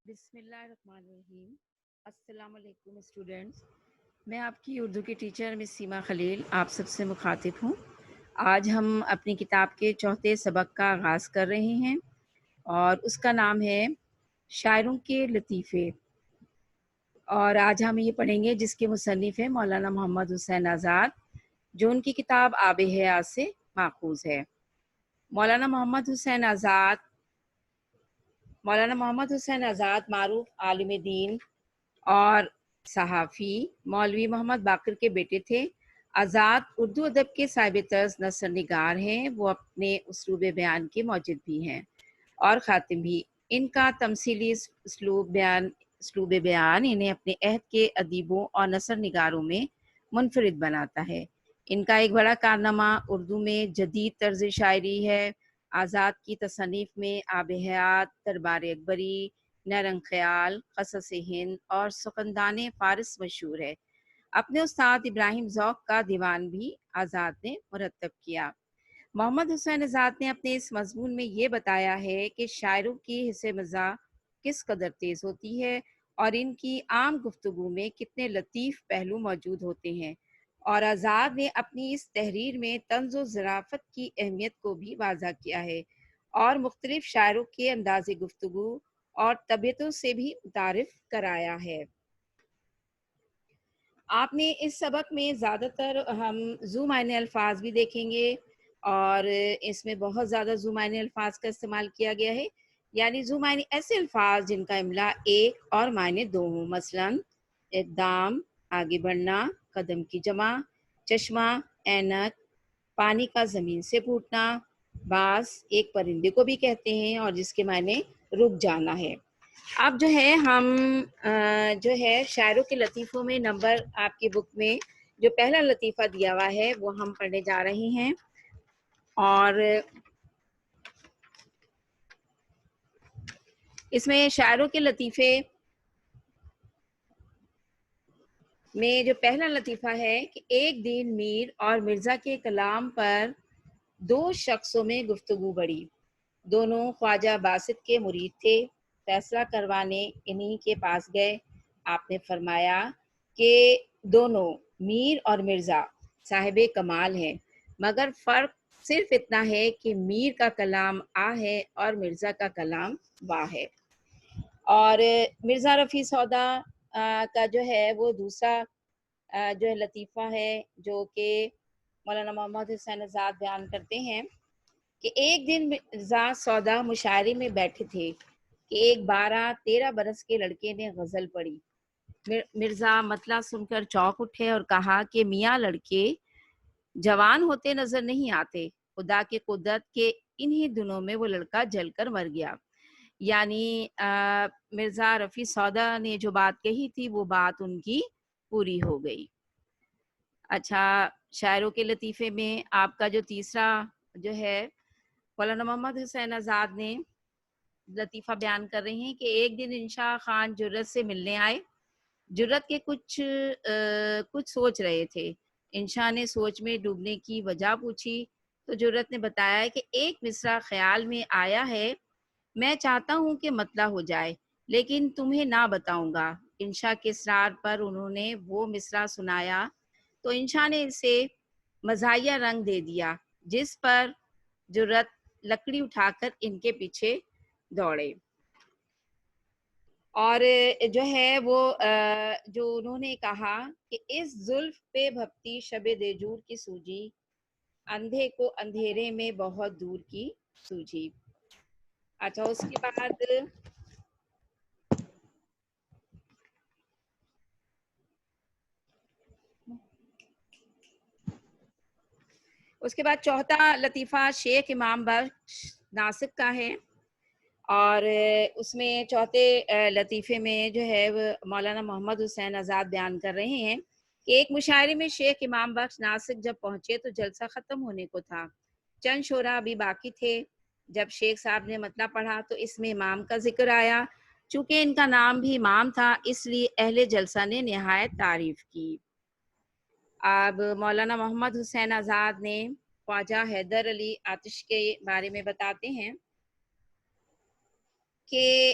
بسم اللہ الرحمن الرحیم۔ السلام علیکم اسٹوڈینٹس، میں آپ کی اردو کی ٹیچر مس سیما خلیل آپ سب سے مخاطب ہوں۔ آج ہم اپنی کتاب کے چوتھے سبق کا آغاز کر رہے ہیں اور اس کا نام ہے شاعروں کے لطیفے، اور آج ہم یہ پڑھیں گے جس کے مصنف ہیں مولانا محمد حسین آزاد، جو ان کی کتاب آب حیات سے ماخوذ ہے۔ مولانا محمد حسین آزاد معروف عالم دین اور صحافی مولوی محمد باقر کے بیٹے تھے۔ آزاد اردو ادب کے صاحب طرز نثر نگار ہیں۔ وہ اپنے اسلوب بیان کے موجد بھی ہیں اور خاتم بھی۔ ان کا تمثیلی اسلوب بیان انہیں اپنے عہد کے ادیبوں اور نثر نگاروں میں منفرد بناتا ہے۔ ان کا ایک بڑا کارنامہ اردو میں جدید طرز شاعری ہے۔ آزاد کی تصانیف میں آب حیات، دربار اکبری، نرنگ خیال، قصص ہند اور سخندان فارس مشہور ہے۔ اپنے استاد ابراہیم ذوق کا دیوان بھی آزاد نے مرتب کیا۔ محمد حسین آزاد نے اپنے اس مضمون میں یہ بتایا ہے کہ شاعروں کی حس مزاح کس قدر تیز ہوتی ہے اور ان کی عام گفتگو میں کتنے لطیف پہلو موجود ہوتے ہیں، اور آزاد نے اپنی اس تحریر میں طنز و ظرافت کی اہمیت کو بھی واضح کیا ہے اور مختلف شاعروں کے انداز گفتگو اور طبیعتوں سے بھی متعارف کرایا ہے۔ آپ نے اس سبق میں زیادہ تر ہم ذو معنی الفاظ بھی دیکھیں گے، اور اس میں بہت زیادہ ذو معنی الفاظ کا استعمال کیا گیا ہے، یعنی ذو معنی ایسے الفاظ جن کا املا ایک اور معنی دو ہوں، مثلاً اقدام، آگے بڑھنا، قدم کی جمع، چشمہ، اینک، پانی کا زمین سے پھوٹنا، باز ایک پرندے کو بھی کہتے ہیں اور جس کے معنی رک جانا ہے۔ اب جو ہے ہم جو ہے شاعروں کے لطیفوں میں نمبر آپ کی بک میں جو پہلا لطیفہ دیا ہوا ہے وہ ہم پڑھنے جا رہے ہیں، اور اس میں شاعروں کے لطیفے میں جو پہلا لطیفہ ہے کہ ایک دن میر اور مرزا کے کلام پر دو شخصوں میں گفتگو بڑھی۔ دونوں خواجہ باسط کے مرید تھے۔ فیصلہ کروانے انہی کے پاس گئے۔ آپ نے فرمایا کہ دونوں میر اور مرزا صاحب کمال ہیں، مگر فرق صرف اتنا ہے کہ میر کا کلام آ ہے اور مرزا کا کلام وا ہے۔ اور مرزا رفیع سودا کا جو ہے وہ دوسرا جو ہے لطیفہ ہے جو کہ مولانا محمد حسین آزاد بیان کرتے ہیں کہ ایک دن مرزا سودا مشاعرے میں بیٹھے تھے کہ ایک 12-13 برس کے لڑکے نے غزل پڑھی۔ مرزا مطلع سن کر چونک اٹھے اور کہا کہ میاں لڑکے جوان ہوتے نظر نہیں آتے، خدا کی قدرت کے انہی دنوں میں وہ لڑکا جل کر مر گیا۔ یعنی مرزا رفیع سودا نے جو بات کہی تھی وہ بات ان کی پوری ہو گئی۔ اچھا، شاعروں کے لطیفے میں آپ کا جو تیسرا جو ہے مولانا محمد حسین آزاد نے لطیفہ بیان کر رہے ہیں کہ ایک دن انشا خان جرت سے ملنے آئے۔ جرت کے کچھ سوچ رہے تھے۔ انشا نے سوچ میں ڈوبنے کی وجہ پوچھی تو جرت نے بتایا کہ ایک مصرع خیال میں آیا ہے، میں چاہتا ہوں کہ مطلع ہو جائے لیکن تمہیں نہ بتاؤں گا۔ انشا کے اصرار پر انہوں نے وہ مصرع سنایا تو انشا نے اسے مزاحیہ رنگ دے دیا، جس پر جرت لکڑی اٹھا کر ان کے پیچھے دوڑے، اور جو ہے وہ جو انہوں نے کہا کہ اس زلف پہ بھپتی شب دیجور کی سوجی، اندھے کو اندھیرے میں بہت دور کی سوجی۔ اچھا، اس کے بعد چوتھا لطیفہ شیخ امام بخش ناسک کا ہے، اور اس میں چوتھے لطیفے میں جو ہے وہ مولانا محمد حسین آزاد بیان کر رہے ہیں کہ ایک مشاعرے میں شیخ امام بخش ناسک جب پہنچے تو جلسہ ختم ہونے کو تھا، چند شعراء ابھی باقی تھے۔ جب شیخ صاحب نے مطلب پڑھا تو اس میں امام کا ذکر آیا، چونکہ ان کا نام بھی امام تھا اس لیے اہل جلسہ نے نہایت تعریف کی۔ اب مولانا محمد حسین آزاد نے خواجہ حیدر علی آتش کے بارے میں بتاتے ہیں کہ